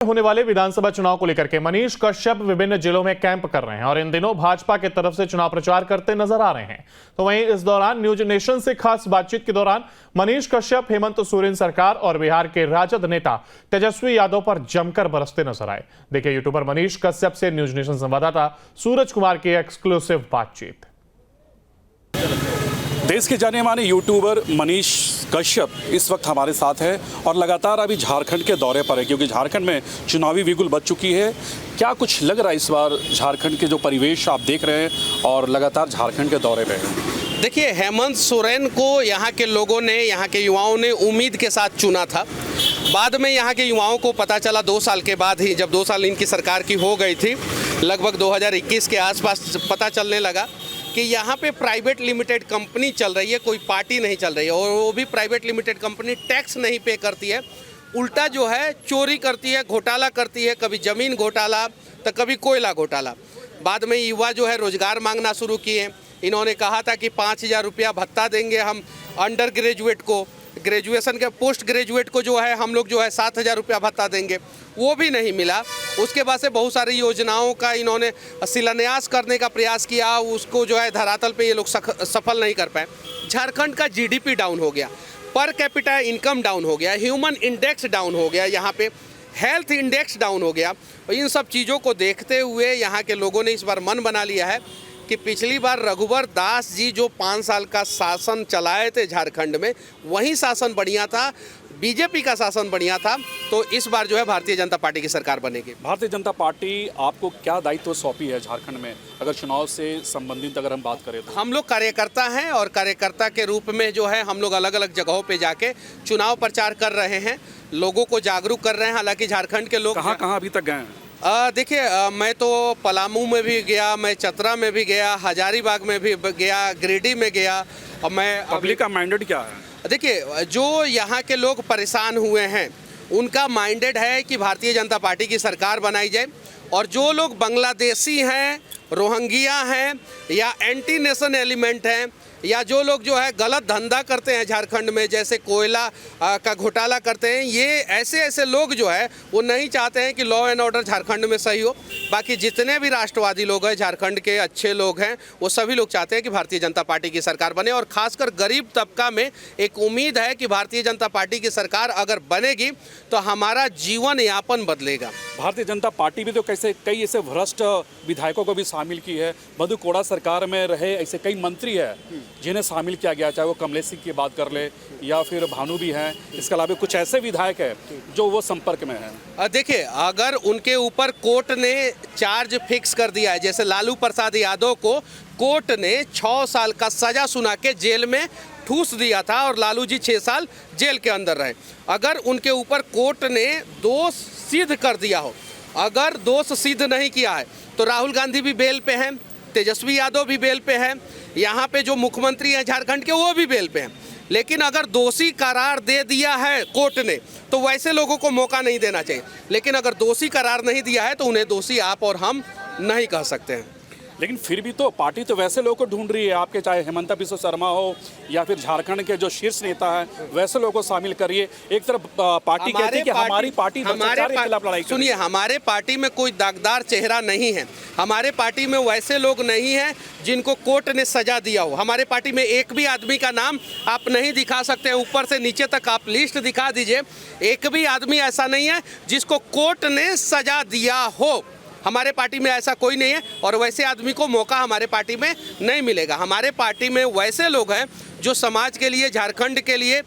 होने वाले विधानसभा चुनाव को लेकर के मनीष कश्यप विभिन्न जिलों में कैंप कर रहे हैं और इन दिनों भाजपा की तरफ से चुनाव प्रचार करते नजर आ रहे हैं। तो वहीं इस दौरान न्यूज नेशन से खास बातचीत के दौरान मनीष कश्यप हेमंत सोरेन सरकार और बिहार के राजद नेता तेजस्वी यादव पर जमकर बरसते नजर आए। देखिए यूट्यूबर मनीष कश्यप से न्यूज नेशन संवाददाता सूरज कुमार की एक्सक्लूसिव बातचीत। देश के जाने माने यूट्यूबर मनीष कश्यप इस वक्त हमारे साथ है और लगातार अभी झारखंड के दौरे पर है, क्योंकि झारखंड में चुनावी बिगुल बज चुकी है। क्या कुछ लग रहा है इस बार झारखंड के जो परिवेश आप देख रहे हैं और लगातार झारखंड के दौरे पे हैं? देखिए, हेमंत सोरेन को यहाँ के लोगों ने, यहाँ के युवाओं ने उम्मीद के साथ चुना था। बाद में यहाँ के युवाओं को पता चला 2 साल के बाद ही, जब 2 साल इनकी सरकार की हो गई थी, लगभग 2021 के आसपास पता चलने लगा कि यहाँ पे प्राइवेट लिमिटेड कंपनी चल रही है, कोई पार्टी नहीं चल रही है। और वो भी प्राइवेट लिमिटेड कंपनी टैक्स नहीं पे करती है, उल्टा जो है चोरी करती है, घोटाला करती है, कभी ज़मीन घोटाला तो कभी कोयला घोटाला। बाद में युवा जो है रोज़गार मांगना शुरू किए। इन्होंने कहा था कि 5,000 रुपया भत्ता देंगे हम अंडर ग्रेजुएट को, ग्रेजुएशन के पोस्ट ग्रेजुएट को जो है हम लोग जो है 7,000 रुपया भत्ता देंगे, वो भी नहीं मिला। उसके बाद से बहुत सारी योजनाओं का इन्होंने शिलान्यास करने का प्रयास किया, उसको जो है धरातल पे ये लोग सफल नहीं कर पाए। झारखंड का जीडीपी डाउन हो गया, पर कैपिटा इनकम डाउन हो गया, ह्यूमन इंडेक्स डाउन हो गया, यहाँ पे हेल्थ इंडेक्स डाउन हो गया। और इन सब चीज़ों को देखते हुए यहाँ के लोगों ने इस बार मन बना लिया है कि पिछली बार रघुवर दास जी जो 5 साल का शासन चलाए थे झारखंड में, वही शासन बढ़िया था, बीजेपी का शासन बढ़िया था। तो इस बार जो है भारतीय जनता पार्टी की सरकार बनेगी। भारतीय जनता पार्टी आपको क्या दायित्व सौंपी है झारखंड में, अगर चुनाव से संबंधित अगर हम बात करें तो? हम लोग कार्यकर्ता हैं और कार्यकर्ता के रूप में जो है हम लोग अलग अलग जगहों पे जाके चुनाव प्रचार कर रहे हैं, लोगों को जागरूक कर रहे हैं। हालांकि झारखंड के लोग कहाँ अभी तक गए हैं? देखिए, मैं तो पलामू में भी गया, मैं चतरा में भी गया, हजारीबाग में भी गया, गिरिडीह में गया। और मैं पब्लिक का माइंडेड क्या है? देखिए, जो यहाँ के लोग परेशान हुए हैं उनका माइंडेड है कि भारतीय जनता पार्टी की सरकार बनाई जाए। और जो लोग बांग्लादेशी हैं, रोहिंग्या हैं या एंटी नेशन एलिमेंट हैं, या जो लोग जो है गलत धंधा करते हैं झारखंड में, जैसे कोयला का घोटाला करते हैं, ये ऐसे लोग जो है वो नहीं चाहते हैं कि लॉ एंड ऑर्डर झारखंड में सही हो। बाकी जितने भी राष्ट्रवादी लोग हैं, झारखंड के अच्छे लोग हैं, वो सभी लोग चाहते हैं कि भारतीय जनता पार्टी की सरकार बने। और खासकर गरीब तबका में एक उम्मीद है कि भारतीय जनता पार्टी की सरकार अगर बनेगी तो हमारा जीवन यापन बदलेगा। भारतीय जनता पार्टी भी तो कई ऐसे भ्रष्ट विधायकों को भी शामिल की है। मधु कोड़ा सरकार में रहे ऐसे कई मंत्री हैं जिन्हें शामिल किया गया, चाहे वो कमलेश सिंह की बात कर ले या फिर भानु भी हैं। इसके अलावा कुछ ऐसे विधायक हैं जो वो संपर्क में हैं। देखिए, अगर उनके ऊपर कोर्ट ने चार्ज फिक्स कर दिया है, जैसे लालू प्रसाद यादव को कोर्ट ने 6 साल का सजा सुना के जेल में ठूस दिया था और लालू जी 6 साल जेल के अंदर रहे। अगर उनके ऊपर कोर्ट ने दोष सिद्ध कर दिया हो, अगर दोष सिद्ध नहीं किया है तो राहुल गांधी भी बेल पे हैं, तेजस्वी यादव भी बेल पे हैं, यहाँ पे जो मुख्यमंत्री हैं झारखंड के वो भी बेल पे हैं। लेकिन अगर दोषी करार दे दिया है कोर्ट ने तो वैसे लोगों को मौका नहीं देना चाहिए। लेकिन अगर दोषी करार नहीं दिया है तो उन्हें दोषी आप और हम नहीं कह सकते हैं। लेकिन फिर भी तो पार्टी तो वैसे लोगों को ढूंढ रही है आपके, चाहे हेमंत बिस्वा शर्मा हो या फिर झारखंड के जो शीर्ष नेता हैं, वैसे लोगों को शामिल करिए। एक तरफ पार्टी कहती है कि हमारी पार्टी भ्रष्टाचार के खिलाफ लड़ाई। सुनिए, हमारे पार्टी में कोई दागदार चेहरा नहीं है। हमारे पार्टी में वैसे लोग नहीं हैं जिनको कोर्ट ने सजा दिया हो। हमारे पार्टी में एक भी आदमी का नाम आप नहीं दिखा सकते हैं, ऊपर से नीचे तक आप लिस्ट दिखा दीजिए, एक भी आदमी ऐसा नहीं है जिसको कोर्ट ने सजा दिया हो। हमारे पार्टी में ऐसा कोई नहीं है और वैसे आदमी को मौका हमारे पार्टी में नहीं मिलेगा। हमारे पार्टी में वैसे लोग हैं जो समाज के लिए, झारखंड के लिए,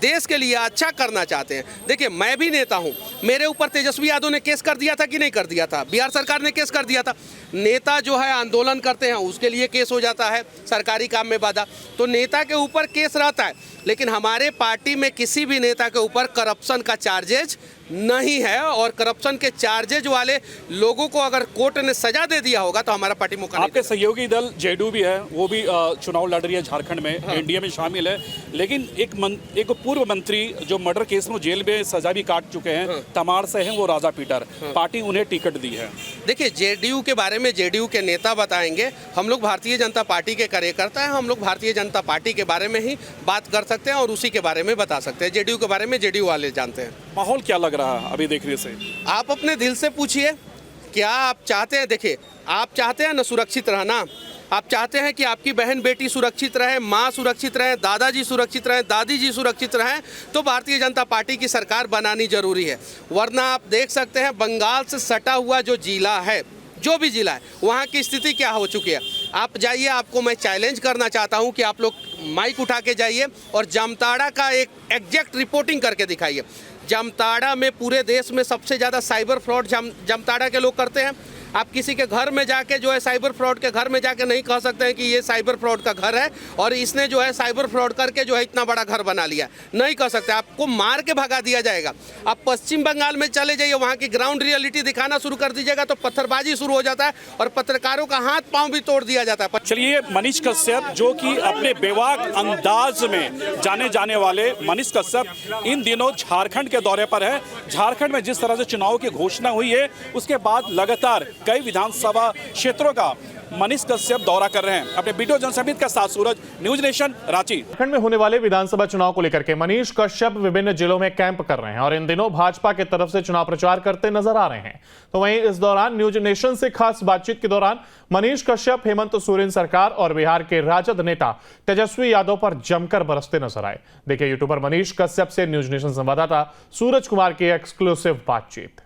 देश के लिए अच्छा करना चाहते हैं। देखिए, मैं भी नेता हूं, मेरे ऊपर तेजस्वी यादव ने केस कर दिया था कि नहीं कर दिया था? बिहार सरकार ने केस कर दिया था। नेता जो है आंदोलन करते हैं, उसके लिए केस हो जाता है, सरकारी काम में बाधा, तो नेता के ऊपर केस रहता है। लेकिन हमारे पार्टी में किसी भी नेता के ऊपर करप्शन का चार्जेज नहीं है। और करप्शन के चार्जेज वाले लोगों को अगर कोर्ट ने सजा दे दिया होगा तो हमारा पार्टी मौका। आपके सहयोगी दल जेडीयू भी है, वो भी चुनाव लड़ रही है झारखंड में। हाँ। एनडीए में शामिल है। लेकिन एक पूर्व मंत्री जो मर्डर केस में जेल में सजा भी काट चुके हैं, हाँ, तमाड़ से हैं, वो राजा पीटर, हाँ, पार्टी उन्हें टिकट दी है। देखिए, जेडीयू के बारे में जेडीयू के नेता बताएंगे, हम लोग भारतीय जनता पार्टी के कार्यकर्ता हैं, हम लोग भारतीय जनता पार्टी के बारे में ही बात कर सकते हैं और उसी के बारे में बता सकते हैं। जेडीयू के बारे में जेडीयू वाले जानते हैं। माहौल क्या लग रहा है रहा अभी देखने से? आप अपने दिल से पूछिए, क्या आप चाहते हैं? देखिए, आप चाहते हैं ना सुरक्षित रहना, आप चाहते हैं कि आपकी बहन बेटी सुरक्षित रहे, माँ सुरक्षित रहे, दादाजी सुरक्षित रहें, दादी जी सुरक्षित रहें, तो भारतीय जनता पार्टी की सरकार बनानी जरूरी है। वरना आप देख सकते हैं बंगाल से सटा हुआ जो जिला है, जो भी जिला है, वहाँ की स्थिति क्या हो चुकी है। आप जाइए, आपको मैं चैलेंज करना चाहता हूँ कि आप लोग माइक उठा के जाइए और जामताड़ा का एक एग्जैक्ट रिपोर्टिंग करके दिखाइए। जामताड़ा में पूरे देश में सबसे ज़्यादा साइबर फ्रॉड जामताड़ा के लोग करते हैं। आप किसी के घर में जाके जो है साइबर फ्रॉड के घर में जाके नहीं कह सकते हैं कि ये साइबर फ्रॉड का घर है और इसने जो है साइबर फ्रॉड करके जो है इतना बड़ा घर बना लिया, नहीं कह सकते। आपको मार के भगा दिया जाएगा। आप पश्चिम बंगाल में चले जाइए, वहाँ की ग्राउंड रियलिटी दिखाना शुरू कर दीजिएगा तो पत्थरबाजी शुरू हो जाता है और पत्रकारों का हाथ पांव भी तोड़ दिया जाता है। चलिए, मनीष कश्यप जो कि अपने बेबाक अंदाज में जाने जाने वाले मनीष कश्यप इन दिनों झारखंड के दौरे पर है। झारखंड में जिस तरह से चुनाव की घोषणा हुई है उसके बाद लगातार कई विधानसभा क्षेत्रों का मनीष कश्यप दौरा कर रहे हैं। अपने वीडियो जर्नलिस्ट के साथ सूरज, न्यूज नेशन, रांची। झारखंड में होने वाले विधानसभा चुनाव को लेकर के मनीष कश्यप विभिन्न जिलों में कैंप कर रहे हैं और इन दिनों भाजपा की तरफ से चुनाव प्रचार करते नजर आ रहे हैं। तो वहीं इस दौरान न्यूज नेशन से खास बातचीत के दौरान मनीष कश्यप हेमंत सोरेन सरकार और बिहार के राजद नेता तेजस्वी यादव पर जमकर बरसते नजर आए। देखिए यूट्यूबर मनीष कश्यप से न्यूज नेशन संवाददाता सूरज कुमार की एक्सक्लूसिव बातचीत।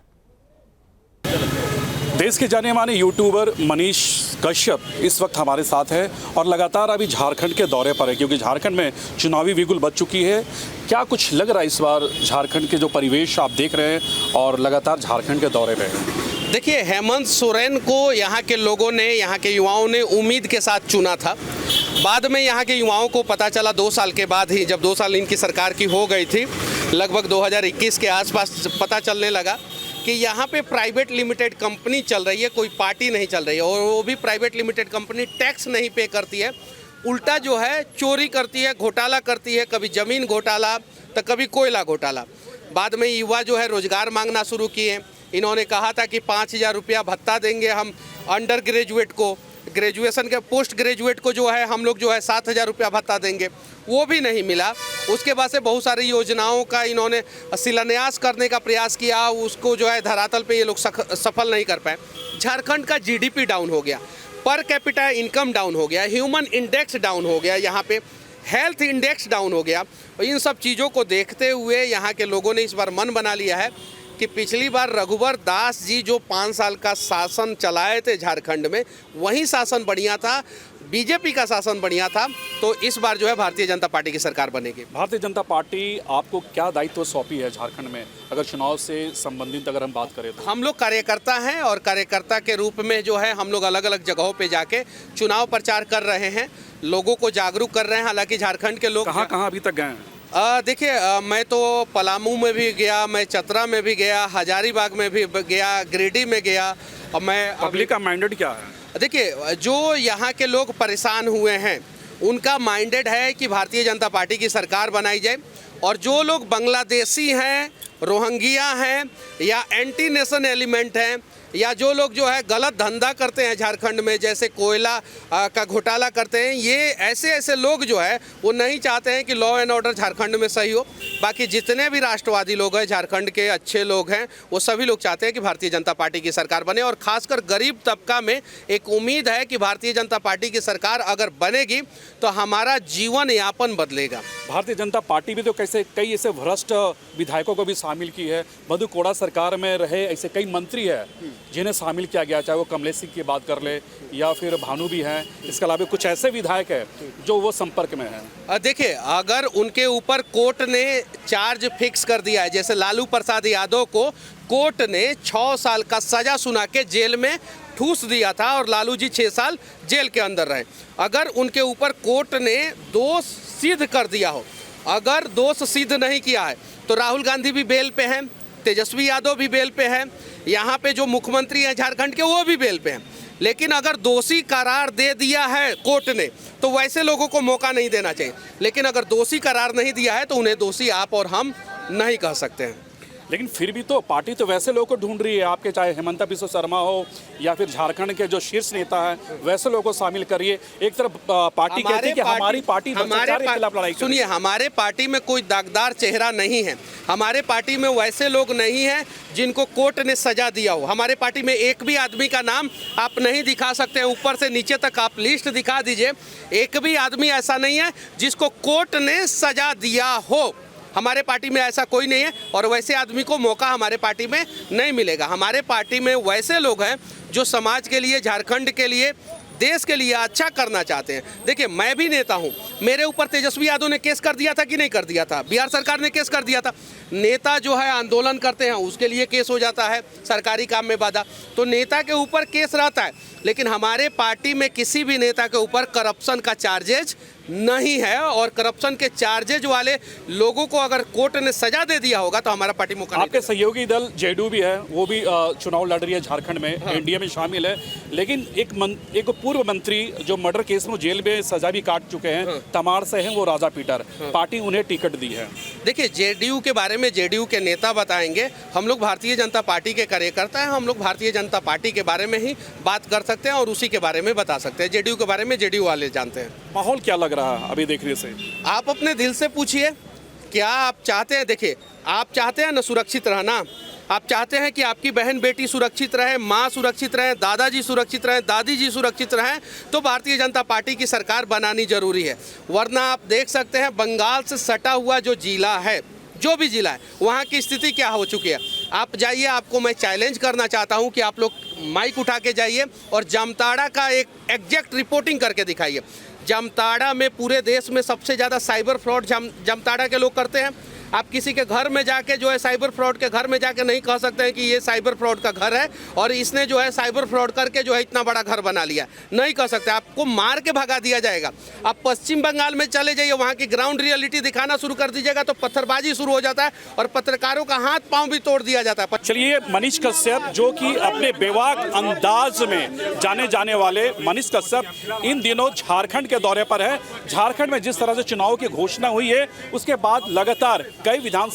देश के जाने माने यूट्यूबर मनीष कश्यप इस वक्त हमारे साथ है और लगातार अभी झारखंड के दौरे पर है, क्योंकि झारखंड में चुनावी बिगुल बच चुकी है। क्या कुछ लग रहा है इस बार झारखंड के जो परिवेश आप देख रहे हैं और लगातार झारखंड के दौरे पे हैं? देखिए, हेमंत सोरेन को यहाँ के लोगों ने, यहाँ के युवाओं ने उम्मीद के साथ चुना था। बाद में यहाँ के युवाओं को पता चला 2 साल के बाद ही, जब 2 साल इनकी सरकार की हो गई थी, लगभग 2021 के आसपास पता चलने लगा कि यहाँ पे प्राइवेट लिमिटेड कंपनी चल रही है, कोई पार्टी नहीं चल रही है। और वो भी प्राइवेट लिमिटेड कंपनी टैक्स नहीं पे करती है, उल्टा जो है चोरी करती है, घोटाला करती है, कभी ज़मीन घोटाला तो कभी कोयला घोटाला। बाद में युवा जो है रोजगार मांगना शुरू किए। इन्होंने कहा था कि 5,000 रुपया भत्ता देंगे हम अंडर ग्रेजुएट को, ग्रेजुएशन के पोस्ट ग्रेजुएट को जो है हम लोग जो है 7,000 रुपया भत्ता देंगे, वो भी नहीं मिला। उसके बाद से बहुत सारी योजनाओं का इन्होंने शिलान्यास करने का प्रयास किया, उसको जो है धरातल पे ये लोग सफल नहीं कर पाए। झारखंड का जीडीपी डाउन हो गया, पर कैपिटा इनकम डाउन हो गया, ह्यूमन इंडेक्स डाउन हो गया, यहाँ पे हेल्थ इंडेक्स डाउन हो गया। और इन सब चीज़ों को देखते हुए यहाँ के लोगों ने इस बार मन बना लिया है कि पिछली बार रघुवर दास जी जो 5 साल का शासन चलाए थे झारखंड में, वही शासन बढ़िया था, बीजेपी का शासन बढ़िया था। तो इस बार जो है भारतीय जनता पार्टी की सरकार बनेगी। भारतीय जनता पार्टी आपको क्या दायित्व सौंपी है झारखंड में, अगर चुनाव से संबंधित अगर हम बात करें तो? हम लोग कार्यकर्ता हैं और कार्यकर्ता के रूप में जो है हम लोग अलग अलग जगहों पे जाके चुनाव प्रचार कर रहे हैं, लोगों को जागरूक कर रहे हैं। हालांकि झारखंड के लोग कहाँ अभी तक गए हैं? देखिए, मैं तो पलामू में भी गया, मैं चतरा में भी गया, हजारीबाग में भी गया, गिरिडीह में गया। और मैं पब्लिक का माइंडेड क्या है? देखिए, जो यहाँ के लोग परेशान हुए हैं उनका माइंडेड है कि भारतीय जनता पार्टी की सरकार बनाई जाए। और जो लोग बांग्लादेशी हैं, रोहिंग्या हैं या एंटी नेशन एलिमेंट हैं, या जो लोग जो है गलत धंधा करते हैं झारखंड में, जैसे कोयला का घोटाला करते हैं, ये ऐसे लोग जो है वो नहीं चाहते हैं कि लॉ एंड ऑर्डर झारखंड में सही हो। बाकी जितने भी राष्ट्रवादी लोग हैं, झारखंड के अच्छे लोग हैं, वो सभी लोग चाहते हैं कि भारतीय जनता पार्टी की सरकार बने। और खासकर गरीब तबका में एक उम्मीद है कि भारतीय जनता पार्टी की सरकार अगर बनेगी तो हमारा जीवन यापन बदलेगा। भारतीय जनता पार्टी भी तो कई ऐसे भ्रष्ट विधायकों को भी शामिल की है। मधु कोड़ा सरकार में रहे ऐसे कई मंत्री हैं जिन्हें शामिल किया गया, चाहे वो कमलेश सिंह की बात कर ले या फिर भानु भी हैं। इसके अलावा कुछ ऐसे विधायक हैं जो वो संपर्क में हैं। देखिए, अगर उनके ऊपर कोर्ट ने चार्ज फिक्स कर दिया है, जैसे लालू प्रसाद यादव को कोर्ट ने 6 साल का सजा सुना के जेल में ठूस दिया था और लालू जी 6 साल जेल के अंदर रहे। अगर उनके ऊपर कोर्ट ने दोष सिद्ध कर दिया हो, अगर दोष सिद्ध नहीं किया है तो राहुल गांधी भी बेल पे हैं, तेजस्वी यादव भी बेल पे हैं, यहाँ पे जो मुख्यमंत्री हैं झारखंड के वो भी बेल पे हैं। लेकिन अगर दोषी करार दे दिया है कोर्ट ने तो वैसे लोगों को मौका नहीं देना चाहिए। लेकिन अगर दोषी करार नहीं दिया है तो उन्हें दोषी आप और हम नहीं कह सकते हैं। लेकिन फिर भी तो पार्टी तो वैसे लोगों को ढूंढ रही है आपके, चाहे हेमंता बिस्वा शर्मा हो या फिर झारखंड के जो शीर्ष नेता हैं, वैसे लोगों को शामिल करिए। एक तरफ पार्टी कहती है कि हमारी पार्टी भ्रष्टाचार के खिलाफ लड़ाई। सुनिए, हमारे पार्टी में कोई दागदार चेहरा नहीं है। हमारे पार्टी में वैसे लोग नहीं हैं जिनको कोर्ट ने सजा दिया हो। हमारे पार्टी में एक भी आदमी का नाम आप नहीं दिखा सकते हैं, ऊपर से नीचे तक आप लिस्ट दिखा दीजिए, एक भी आदमी ऐसा नहीं है जिसको कोर्ट ने सजा दिया हो। हमारे पार्टी में ऐसा कोई नहीं है और वैसे आदमी को मौका हमारे पार्टी में नहीं मिलेगा। हमारे पार्टी में वैसे लोग हैं जो समाज के लिए, झारखंड के लिए, देश के लिए अच्छा करना चाहते हैं। देखिए, मैं भी नेता हूं, मेरे ऊपर तेजस्वी यादव ने केस कर दिया था कि नहीं कर दिया था? बिहार सरकार ने केस कर दिया था। नेता जो है आंदोलन करते हैं, उसके लिए केस हो जाता है, सरकारी काम में बाधा, तो नेता के ऊपर केस रहता है। लेकिन हमारे पार्टी में किसी भी नेता के ऊपर करप्शन का चार्जेज नहीं है और करप्शन के चार्जेज वाले लोगों को अगर कोर्ट ने सजा दे दिया होगा तो हमारा पार्टी मौका। आपके सहयोगी दल जेडीयू भी है, वो भी चुनाव लड़ रही है झारखंड में, एनडीए में शामिल है, लेकिन एक पूर्व मंत्री जो मर्डर केस में जेल में सजा भी काट चुके हैं, तमाड़ से हैं, वो राजा पीटर, पार्टी उन्हें टिकट दी है। देखिए, जेडीयू के बारे में जेडीयू के नेता बताएंगे, हम लोग भारतीय जनता पार्टी के कार्यकर्ता हैं, हम लोग भारतीय जनता पार्टी के बारे में ही बात कर सकते हैं और उसी के बारे में बता सकते हैं। जेडीयू के बारे में जेडीयू वाले जानते हैं। माहौल क्या लग रहा है अभी देखने से? आप अपने दिल से पूछिए, क्या आप चाहते हैं? देखिए, आप चाहते हैं ना सुरक्षित रहना, आप चाहते हैं कि आपकी बहन बेटी सुरक्षित रहे, माँ सुरक्षित रहे, दादाजी सुरक्षित रहे, दादी जी सुरक्षित रहें, तो भारतीय जनता पार्टी की सरकार बनानी जरूरी है। वरना आप देख सकते हैं बंगाल से सटा हुआ जो जिला है, जो भी जिला है, वहाँ की स्थिति क्या हो चुकी है। आप जाइए, आपको मैं चैलेंज करना चाहता हूँ कि आप लोग माइक उठा के जाइए और जामताड़ा का एक एग्जैक्ट रिपोर्टिंग करके दिखाइए। जामताड़ा में पूरे देश में सबसे ज़्यादा साइबर फ्रॉड जामताड़ा के लोग करते हैं। आप किसी के घर में जाके जो है साइबर फ्रॉड के घर में जाके नहीं कह सकते हैं कि ये साइबर फ्रॉड का घर है और इसने जो है साइबर फ्रॉड करके जो है इतना बड़ा घर बना लिया, नहीं कह सकते। आपको मार के भगा दिया जाएगा। आप पश्चिम बंगाल में चले जाइए, वहाँ की ग्राउंड रियलिटी दिखाना शुरू कर दीजिएगा तो पत्थरबाजी शुरू हो जाता है और पत्रकारों का हाथ पांव भी तोड़ दिया जाता है। चलिए, मनीष कश्यप जो कि अपने बेबाक अंदाज में जाने जाने वाले मनीष कश्यप इन दिनों झारखंड के दौरे पर है। झारखंड में जिस तरह से चुनाव की घोषणा हुई है, उसके बाद लगातार कई विधान